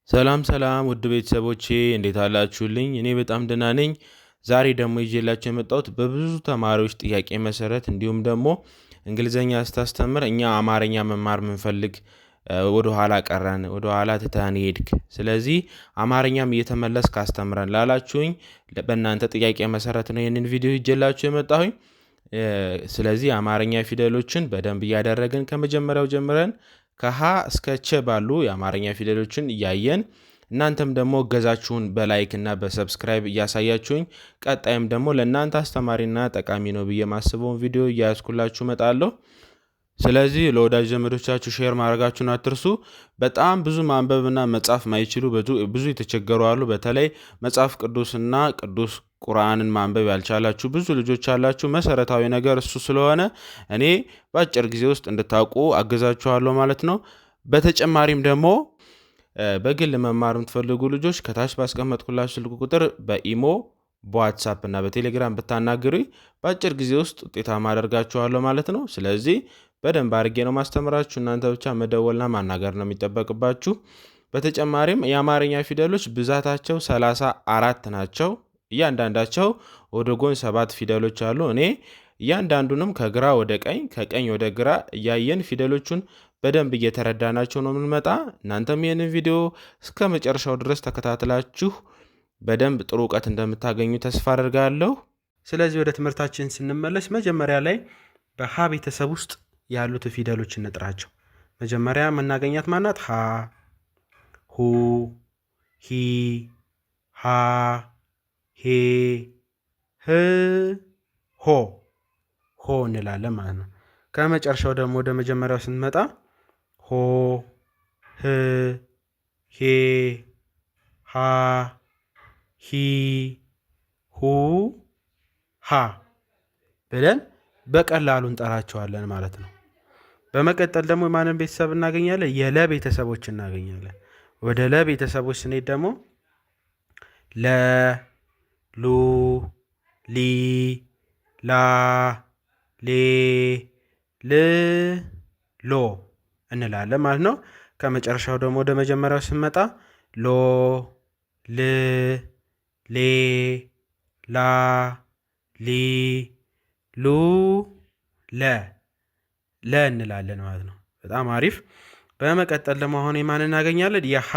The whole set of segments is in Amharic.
ሰላም ሰላም ውድ ቤተሰቦቼ እንዴት አላችሁልኝ? እኔ በጣም ደህና ነኝ። ዛሬ ደግሞ ይዤላችሁ የመጣሁት በብዙ ተማሪዎች ጥያቄ መሰረት እንዲሁም ደግሞ እንግሊዘኛ ስታስተምር እኛ አማርኛ መማር የምንፈልግ ወደ ኋላ ቀረን፣ ወደ ኋላ ትተን ሄድክ፣ ስለዚህ አማርኛም እየተመለስክ አስተምረን ላላችሁኝ በእናንተ ጥያቄ መሰረት ነው ይህንን ቪዲዮ ይዤላችሁ የመጣሁኝ። ስለዚህ አማርኛ ፊደሎችን በደንብ እያደረግን ከመጀመሪያው ጀምረን ከሀ እስከ ቸ ባሉ የአማርኛ ፊደሎችን እያየን እናንተም ደግሞ እገዛችሁን በላይክ እና በሰብስክራይብ እያሳያችሁኝ ቀጣይም ደግሞ ለእናንተ አስተማሪና ጠቃሚ ነው ብዬ ማስበውን ቪዲዮ እያያዝኩላችሁ እመጣለሁ። ስለዚህ ለወዳጅ ዘመዶቻችሁ ሼር ማድረጋችሁን አትርሱ። በጣም ብዙ ማንበብና መጻፍ ማይችሉ ብዙ የተቸገሩ አሉ። በተለይ መጽሐፍ ቅዱስና ቅዱስ ቁርአንን ማንበብ ያልቻላችሁ ብዙ ልጆች አላችሁ። መሰረታዊ ነገር እሱ ስለሆነ እኔ በአጭር ጊዜ ውስጥ እንድታውቁ አግዛችኋለሁ ማለት ነው። በተጨማሪም ደግሞ በግል መማር የምትፈልጉ ልጆች ከታች ባስቀመጥኩላችሁ ስልክ ቁጥር በኢሞ በዋትሳፕ እና በቴሌግራም ብታናግሩኝ በአጭር ጊዜ ውስጥ ውጤታማ አደርጋችኋለሁ ማለት ነው። ስለዚህ በደንብ አድርጌ ነው ማስተምራችሁ። እናንተ ብቻ መደወልና ማናገር ነው የሚጠበቅባችሁ። በተጨማሪም የአማርኛ ፊደሎች ብዛታቸው 34 ናቸው። እያንዳንዳቸው ወደ ጎን 7 ፊደሎች አሉ። እኔ እያንዳንዱንም ከግራ ወደ ቀኝ ከቀኝ ወደ ግራ እያየን ፊደሎቹን በደንብ እየተረዳናቸው ነው የምንመጣ። እናንተም ይህንን ቪዲዮ እስከ መጨረሻው ድረስ ተከታትላችሁ በደንብ ጥሩ እውቀት እንደምታገኙ ተስፋ አደርጋለሁ። ስለዚህ ወደ ትምህርታችን ስንመለስ መጀመሪያ ላይ በሀ ቤተሰብ ውስጥ ያሉት ፊደሎች እንጥራቸው። መጀመሪያ የምናገኛት ማናት? ሀ፣ ሁ፣ ሂ፣ ሃ፣ ሄ፣ ህ፣ ሆ ሆ እንላለን ማለት ነው። ከመጨረሻው ደግሞ ወደ መጀመሪያው ስንመጣ ሆ፣ ህ፣ ሄ፣ ሃ፣ ሂ፣ ሁ፣ ሃ ብለን በቀላሉ እንጠራቸዋለን ማለት ነው። በመቀጠል ደግሞ የማንን ቤተሰብ እናገኛለን? የለ ቤተሰቦች እናገኛለን። ወደ ለ ቤተሰቦች ስንሄድ ደግሞ ለ፣ ሉ፣ ሊ፣ ላ፣ ሌ፣ ል፣ ሎ እንላለን ማለት ነው። ከመጨረሻው ደግሞ ወደ መጀመሪያው ስንመጣ ሎ፣ ል፣ ሌ፣ ላ፣ ሊ፣ ሉ፣ ለ እንላለን ማለት ነው። በጣም አሪፍ። በመቀጠል ደግሞ አሁን የማን እናገኛለን? የሀ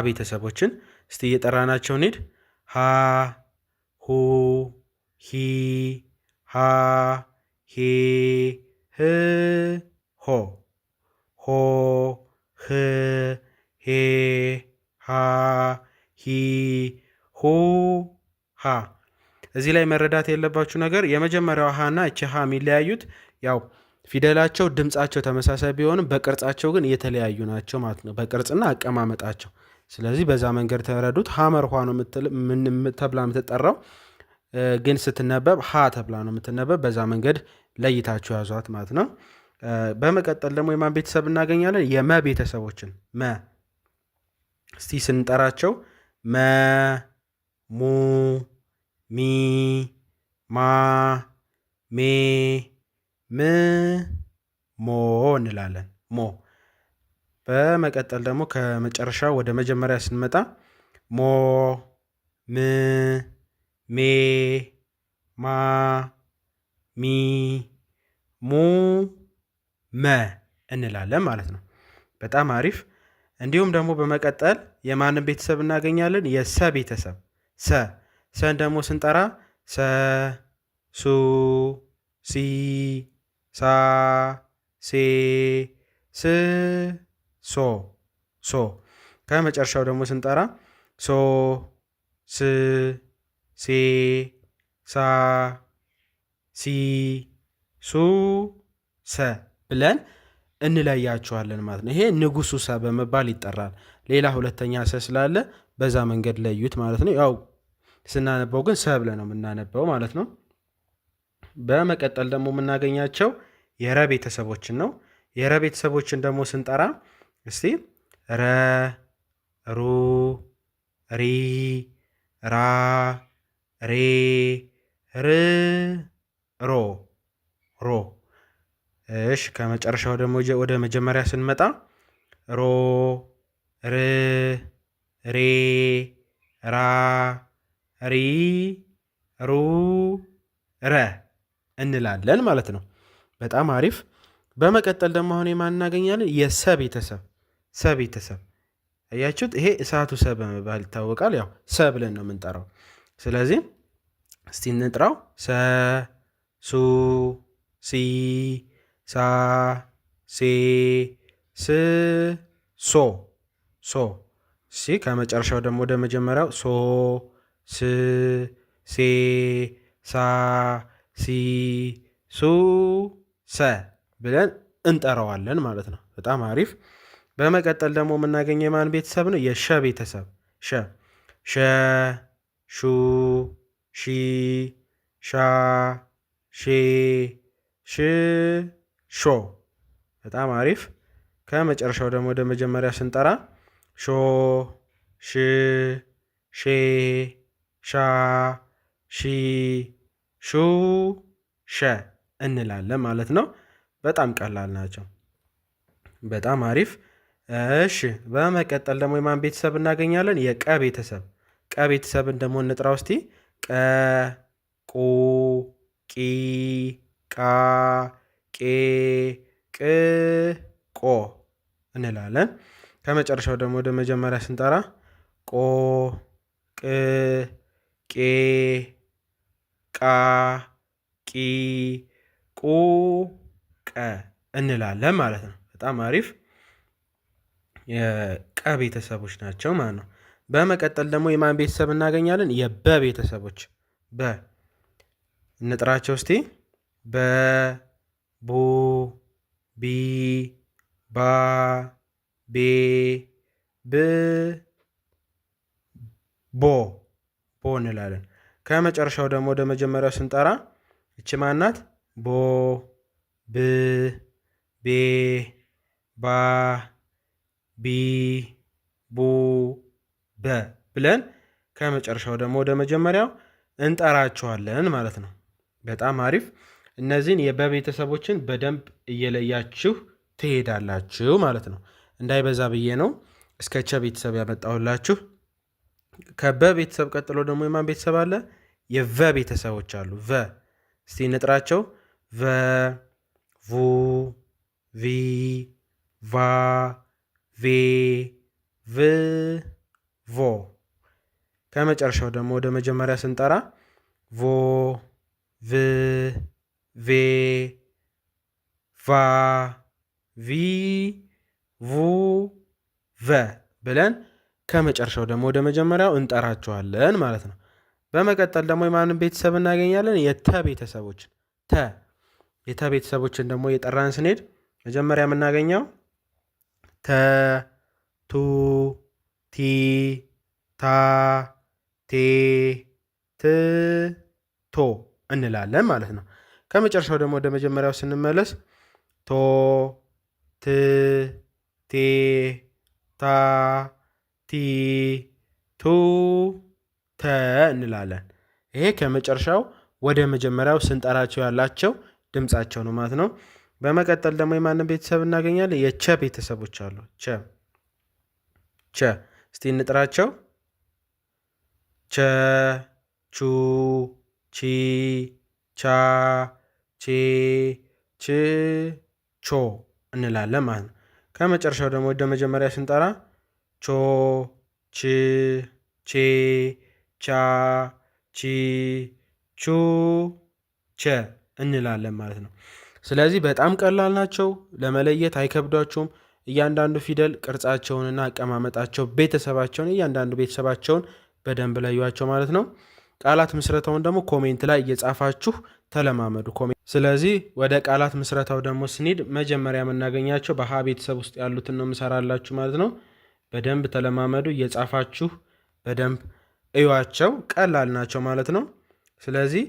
ቤተሰቦችን እስቲ እየጠራናቸው እንሂድ። ሀ፣ ሁ፣ ሂ፣ ሃ፣ ሄ፣ ህ፣ ሆ ሆ፣ ህ፣ ሄ፣ ሃ፣ ሂ፣ ሁ፣ ሃ። እዚህ ላይ መረዳት የለባችሁ ነገር የመጀመሪያው ሀ እና እቺ ሀ የሚለያዩት ያው ፊደላቸው ድምፃቸው ተመሳሳይ ቢሆንም በቅርጻቸው ግን የተለያዩ ናቸው ማለት ነው፣ በቅርጽና አቀማመጣቸው። ስለዚህ በዛ መንገድ ተረዱት። ሀመር ኋ ነው ተብላ የምትጠራው፣ ግን ስትነበብ ሀ ተብላ ነው የምትነበብ። በዛ መንገድ ለይታችሁ ያዟት ማለት ነው። በመቀጠል ደግሞ የማን ቤተሰብ እናገኛለን? የመ ቤተሰቦችን መ እስቲ ስንጠራቸው መ፣ ሙ፣ ሚ፣ ማ፣ ሜ፣ ም፣ ሞ እንላለን። ሞ። በመቀጠል ደግሞ ከመጨረሻው ወደ መጀመሪያ ስንመጣ ሞ፣ ም፣ ሜ፣ ማ፣ ሚ፣ ሙ፣ መ እንላለን ማለት ነው። በጣም አሪፍ። እንዲሁም ደግሞ በመቀጠል የማንን ቤተሰብ እናገኛለን? የሰ ቤተሰብ ሰን ደግሞ ስንጠራ ሰ፣ ሱ፣ ሲ፣ ሳ፣ ሴ፣ ስ፣ ሶ። ከመጨረሻው ደግሞ ስንጠራ ሶ፣ ስ፣ ሴ፣ ሳ፣ ሲ፣ ሱ፣ ሰ ብለን እንለያቸዋለን ማለት ነው። ይሄ ንጉሱ ሰ በመባል ይጠራል። ሌላ ሁለተኛ ሰ ስላለ በዛ መንገድ ለዩት ማለት ነው። ያው ስናነበው ግን ሰ ብለን ነው የምናነበው ማለት ነው። በመቀጠል ደግሞ የምናገኛቸው የረ ቤተሰቦችን ነው። የረ ቤተሰቦችን ደግሞ ስንጠራ እስቲ ረ፣ ሩ፣ ሪ፣ ራ፣ ሬ፣ ር፣ ሮ። እሽ ከመጨረሻው ደግሞ ወደ መጀመሪያ ስንመጣ ሮ፣ ር ሬ ራ ሪ ሩ ረ እንላለን ማለት ነው። በጣም አሪፍ። በመቀጠል ደግሞ አሁን የማን እናገኛለን? የሰ ቤተሰብ። ሰ ቤተሰብ አያችሁት? ይሄ እሳቱ ሰ በመባል ይታወቃል። ያው ሰ ብለን ነው የምንጠራው። ስለዚህ እስቲ እንጥራው። ሰ ሱ ሲ ሳ ሴ ስ ሶ ሶ። እሺ ከመጨረሻው ደግሞ ወደ መጀመሪያው ሶ ስ ሴ ሳ ሲ ሱ ሰ ብለን እንጠራዋለን ማለት ነው። በጣም አሪፍ። በመቀጠል ደግሞ የምናገኘው የማን ቤተሰብ ነው? የሸ ቤተሰብ። ሸ ሸ ሹ ሺ ሻ ሼ ሽ ሾ። በጣም አሪፍ። ከመጨረሻው ደግሞ ወደ መጀመሪያ ስንጠራ ሾ ሽ ሼ ሻ ሺ ሹ ሸ እንላለን ማለት ነው። በጣም ቀላል ናቸው። በጣም አሪፍ። እሺ በመቀጠል ደግሞ የማን ቤተሰብ እናገኛለን? የቀ ቤተሰብ። ቀ ቤተሰብን ደግሞ እንጥራ ውስቲ። ቀ ቁ ቂ ቃ ቄ ቅ ቆ እንላለን። ከመጨረሻው ደግሞ ወደ መጀመሪያ ስንጠራ ቆ ቅ ቄ ቃ ቂ ቁ ቀ እንላለን ማለት ነው። በጣም አሪፍ የቀ ቤተሰቦች ናቸው ማለት ነው። በመቀጠል ደግሞ የማን ቤተሰብ እናገኛለን? የበ ቤተሰቦች። በ እንጥራቸው እስቲ። በ ቡ ቢ ባ ቤ ብ ቦ ቦ እንላለን። ከመጨረሻው ደግሞ ወደ መጀመሪያው ስንጠራ እች ማናት? ቦ ብ ቤ ባ ቢ ቡ በ ብለን ከመጨረሻው ደግሞ ወደ መጀመሪያው እንጠራቸዋለን ማለት ነው። በጣም አሪፍ። እነዚህን የበቤተሰቦችን በደንብ እየለያችሁ ትሄዳላችሁ ማለት ነው። እንዳይበዛ ብዬ ነው እስከ ቸ ቤተሰብ ያመጣሁላችሁ። ከበ ቤተሰብ ቀጥሎ ደግሞ የማን ቤተሰብ አለ? የቨ ቤተሰቦች አሉ። ቨ እስቲ እንጥራቸው። ቨ vu ቪ ቫ ቬ ቭ ቮ። ከመጨረሻው ደግሞ ወደ መጀመሪያ ስንጠራ ቮ ቭ ቬ ቫ ቪ vu ቨ ብለን ከመጨረሻው ደግሞ ወደ መጀመሪያው እንጠራቸዋለን ማለት ነው። በመቀጠል ደግሞ የማንን ቤተሰብ እናገኛለን? የተ ቤተሰቦችን። ተ የተ ቤተሰቦችን ደግሞ የጠራን ስንሄድ መጀመሪያ የምናገኘው ተ ቱ ቲ ታ ቴ ት ቶ እንላለን ማለት ነው። ከመጨረሻው ደግሞ ወደ መጀመሪያው ስንመለስ ቶ ት ቴ ታ ቲ ቱ ተ እንላለን። ይሄ ከመጨረሻው ወደ መጀመሪያው ስንጠራቸው ያላቸው ድምፃቸው ነው ማለት ነው። በመቀጠል ደግሞ የማንን ቤተሰብ እናገኛለን? የቸ ቤተሰቦች አሉ። ቸ ቸ እስቲ እንጥራቸው። ቸ ቹ ቺ ቻ ቼ ች ቾ እንላለን ማለት ነው። ከመጨረሻው ደግሞ ወደ መጀመሪያ ስንጠራ ቾ ች ቼ ቻ ቺ ቹ ቸ እንላለን ማለት ነው። ስለዚህ በጣም ቀላል ናቸው፣ ለመለየት አይከብዷችሁም። እያንዳንዱ ፊደል ቅርጻቸውንና አቀማመጣቸው ቤተሰባቸውን እያንዳንዱ ቤተሰባቸውን በደንብ ለዩዋቸው ማለት ነው። ቃላት ምስረታውን ደግሞ ኮሜንት ላይ እየጻፋችሁ ተለማመዱ። ስለዚህ ወደ ቃላት ምስረታው ደግሞ ስንሄድ መጀመሪያ የምናገኛቸው በሀ ቤተሰብ ውስጥ ያሉትን ነው የምሰራላችሁ ማለት ነው። በደንብ ተለማመዱ፣ እየጻፋችሁ በደንብ እዩዋቸው። ቀላል ናቸው ማለት ነው። ስለዚህ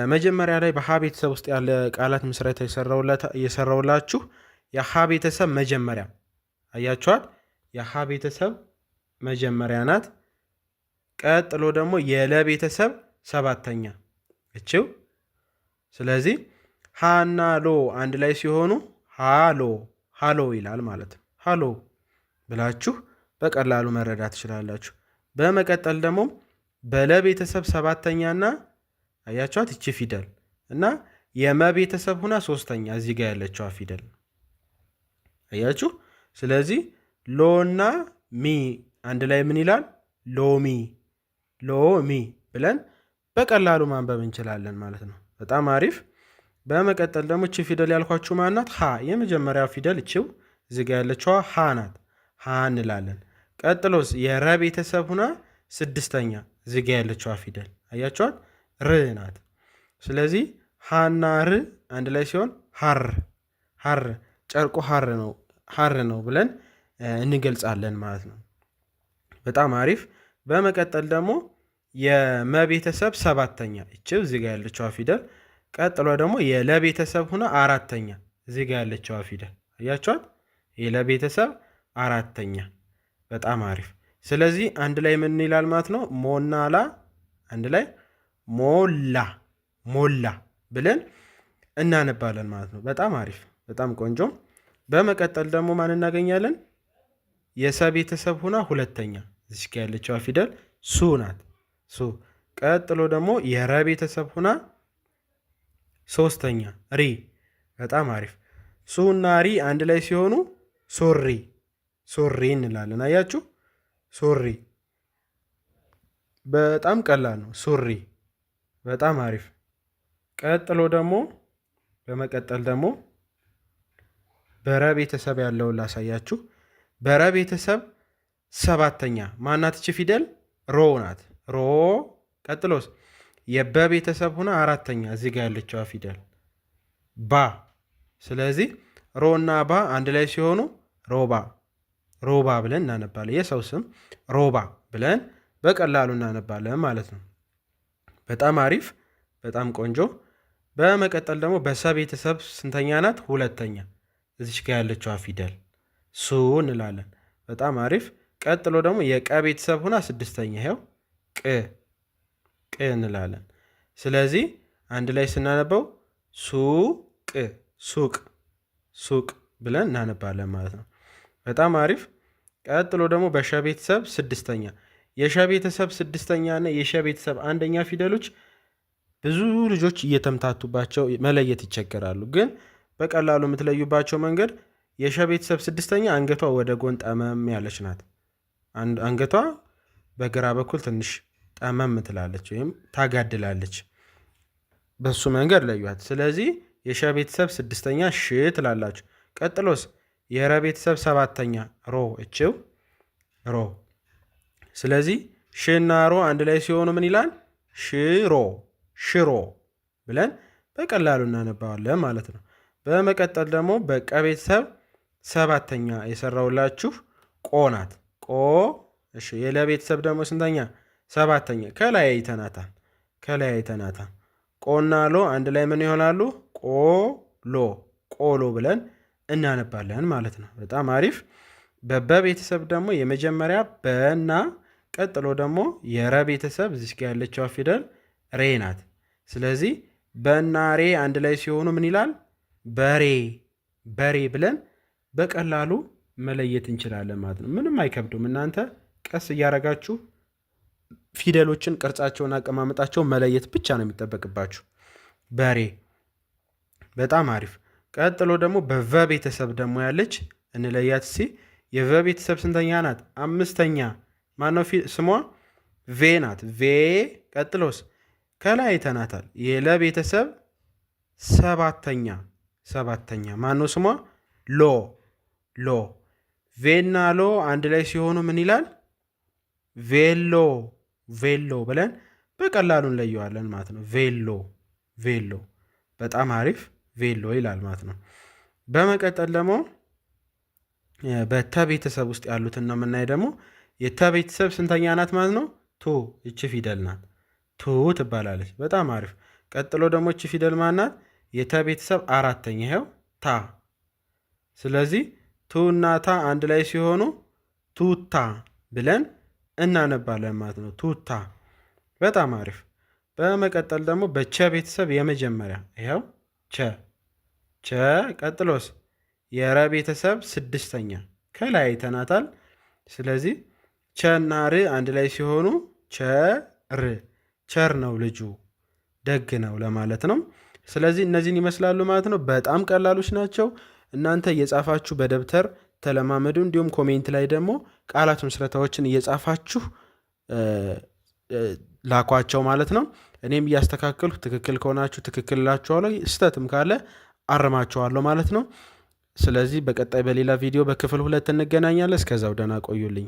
መጀመሪያ ላይ በሀ ቤተሰብ ውስጥ ያለ ቃላት ምስረታ የሰራውላችሁ የሀ ቤተሰብ መጀመሪያ አያችኋት። የሀ ቤተሰብ መጀመሪያ ናት። ቀጥሎ ደግሞ የለ ቤተሰብ ሰባተኛ እችው። ስለዚህ ሃና ሎ አንድ ላይ ሲሆኑ ሃሎ ሃሎ ይላል ማለት ነው። ሃሎ ብላችሁ በቀላሉ መረዳት ትችላላችሁ። በመቀጠል ደግሞ በለ ቤተሰብ ሰባተኛና አያችኋት ይቺ ፊደል እና የመ ቤተሰብ ሁና ሶስተኛ እዚህ ጋር ያለችዋ ፊደል አያችሁ። ስለዚህ ሎና ሚ አንድ ላይ ምን ይላል? ሎሚ ሎሚ ብለን በቀላሉ ማንበብ እንችላለን ማለት ነው። በጣም አሪፍ። በመቀጠል ደግሞ እቺ ፊደል ያልኳችሁ ማናት? ሀ የመጀመሪያው ፊደል እቺው እዚህ ጋር ያለችዋ ሀ ናት። ሀ እንላለን። ቀጥሎስ የረ ቤተሰብ ሁና ስድስተኛ እዚህ ጋር ያለችዋ ፊደል አያችኋት? ር ናት። ስለዚህ ሀና ር አንድ ላይ ሲሆን ሀር ሀር ጨርቁ ሀር ነው ብለን እንገልጻለን ማለት ነው። በጣም አሪፍ። በመቀጠል ደግሞ የመቤተሰብ ሰባተኛ እችው እዚህ ጋር ያለችዋ ፊደል። ቀጥሎ ደግሞ የለቤተሰብ ሁና አራተኛ እዚህ ጋር ያለችዋ ፊደል አያችኋት? የለቤተሰብ አራተኛ። በጣም አሪፍ። ስለዚህ አንድ ላይ ምን ይላል ማለት ነው? ሞና ላ አንድ ላይ ሞላ ሞላ ብለን እናነባለን ማለት ነው። በጣም አሪፍ፣ በጣም ቆንጆ። በመቀጠል ደግሞ ማን እናገኛለን? የሰ ቤተሰብ ሁና ሁለተኛ እዚህ ጋር ያለችዋ ፊደል ሱ ናት። ሱ። ቀጥሎ ደግሞ የረ ቤተሰብ ሁና ሶስተኛ ሪ። በጣም አሪፍ። ሱ እና ሪ አንድ ላይ ሲሆኑ ሶሪ ሶሪ እንላለን። አያችሁ? ሶሪ። በጣም ቀላል ነው። ሶሪ። በጣም አሪፍ። ቀጥሎ ደግሞ በመቀጠል ደግሞ በረ ቤተሰብ ያለውን ላሳያችሁ። በረ ቤተሰብ ሰባተኛ ማናት? እቺ ፊደል ሮ ናት። ሮ። ቀጥሎስ የበ ቤተሰብ ሁና አራተኛ እዚህ ጋር ያለችዋ ፊደል ባ። ስለዚህ ሮ እና ባ አንድ ላይ ሲሆኑ ሮባ ሮባ ብለን እናነባለን። የሰው ስም ሮባ ብለን በቀላሉ እናነባለን ማለት ነው። በጣም አሪፍ፣ በጣም ቆንጆ። በመቀጠል ደግሞ በሰ ቤተሰብ ስንተኛ ናት? ሁለተኛ እዚች ጋር ያለችዋ ፊደል ሱ እንላለን። በጣም አሪፍ። ቀጥሎ ደግሞ የቀ ቤተሰብ ሁና ስድስተኛ ይኸው ቅ ቅ እንላለን። ስለዚህ አንድ ላይ ስናነበው ሱቅ ሱቅ ሱቅ ብለን እናነባለን ማለት ነው። በጣም አሪፍ። ቀጥሎ ደግሞ በሸ ቤተሰብ ስድስተኛ የሸ ቤተሰብ ስድስተኛ እና የሸ ቤተሰብ አንደኛ ፊደሎች ብዙ ልጆች እየተምታቱባቸው መለየት ይቸገራሉ። ግን በቀላሉ የምትለዩባቸው መንገድ የሸ ቤተሰብ ስድስተኛ አንገቷ ወደ ጎን ጠመም ያለች ናት። አንገቷ በግራ በኩል ትንሽ ጠመም ትላለች ወይም ታጋድላለች። በሱ መንገድ ለዩት። ስለዚህ የሸ ቤተሰብ ስድስተኛ ሽ ትላላችሁ። ቀጥሎስ የረ ቤተሰብ ሰባተኛ ሮ እችው ሮ። ስለዚህ ሽና ሮ አንድ ላይ ሲሆኑ ምን ይላል? ሽሮ ሽሮ ብለን በቀላሉ እናነባዋለን ማለት ነው። በመቀጠል ደግሞ በቀ ቤተሰብ ሰባተኛ የሰራውላችሁ ቆ ናት። ቆ። እሺ የለ ቤተሰብ ደግሞ ስንተኛ? ሰባተኛ። ከላይ አይተናታል። ቆና ሎ አንድ ላይ ምን ይሆናሉ? ቆሎ ቆሎ ብለን እናነባለን ማለት ነው። በጣም አሪፍ። በበ ቤተሰብ ደግሞ የመጀመሪያ በና ቀጥሎ ደግሞ የረ ቤተሰብ እዚህ ጋር ያለችዋ ፊደል ሬ ናት። ስለዚህ በና ሬ አንድ ላይ ሲሆኑ ምን ይላል? በሬ በሬ ብለን በቀላሉ መለየት እንችላለን ማለት ነው። ምንም አይከብዱም። እናንተ ቀስ እያረጋችሁ ፊደሎችን ቅርጻቸውን፣ አቀማመጣቸውን መለየት ብቻ ነው የሚጠበቅባችሁ። በሬ። በጣም አሪፍ። ቀጥሎ ደግሞ በቨ ቤተሰብ ደግሞ ያለች እንለያት እስኪ። የቨ ቤተሰብ ስንተኛ ናት? አምስተኛ። ማነው ስሟ? ቬ ናት። ቬ። ቀጥሎስ ከላይ አይተናታል። የለ ቤተሰብ ሰባተኛ ማነው ስሟ? ሎ ሎ። ቬና ሎ አንድ ላይ ሲሆኑ ምን ይላል? ቬሎ ቬሎ ብለን በቀላሉ እንለየዋለን ማለት ነው። ቬሎ ቬሎ። በጣም አሪፍ። ቬሎ ይላል ማለት ነው። በመቀጠል ደግሞ በተ ቤተሰብ ውስጥ ያሉትን ነው የምናይ። ደግሞ የተ ቤተሰብ ስንተኛ ናት ማለት ነው? ቱ። እቺ ፊደል ናት። ቱ ትባላለች። በጣም አሪፍ። ቀጥሎ ደግሞ እቺ ፊደል ማናት? የተ ቤተሰብ አራተኛ ይኸው ታ። ስለዚህ ቱ እና ታ አንድ ላይ ሲሆኑ ቱታ ብለን እናነባለን ማለት ነው። ቱታ። በጣም አሪፍ። በመቀጠል ደግሞ በቸ ቤተሰብ የመጀመሪያ ይኸው ቸ ቸ። ቀጥሎስ የረ ቤተሰብ ስድስተኛ ከላይ አይተናታል። ስለዚህ ቸና ር አንድ ላይ ሲሆኑ ቸር ነው ልጁ ደግ ነው ለማለት ነው። ስለዚህ እነዚህን ይመስላሉ ማለት ነው። በጣም ቀላሎች ናቸው። እናንተ እየጻፋችሁ በደብተር ተለማመዱ። እንዲሁም ኮሜንት ላይ ደግሞ ቃላት ምስረታዎችን እየጻፋችሁ ላኳቸው ማለት ነው። እኔም እያስተካከልኩ ትክክል ከሆናችሁ ትክክል እላችኋለሁ፣ ስህተትም ካለ አርማችኋለሁ ማለት ነው። ስለዚህ በቀጣይ በሌላ ቪዲዮ በክፍል 2 እንገናኛለን። እስከዛው ደህና ቆዩልኝ።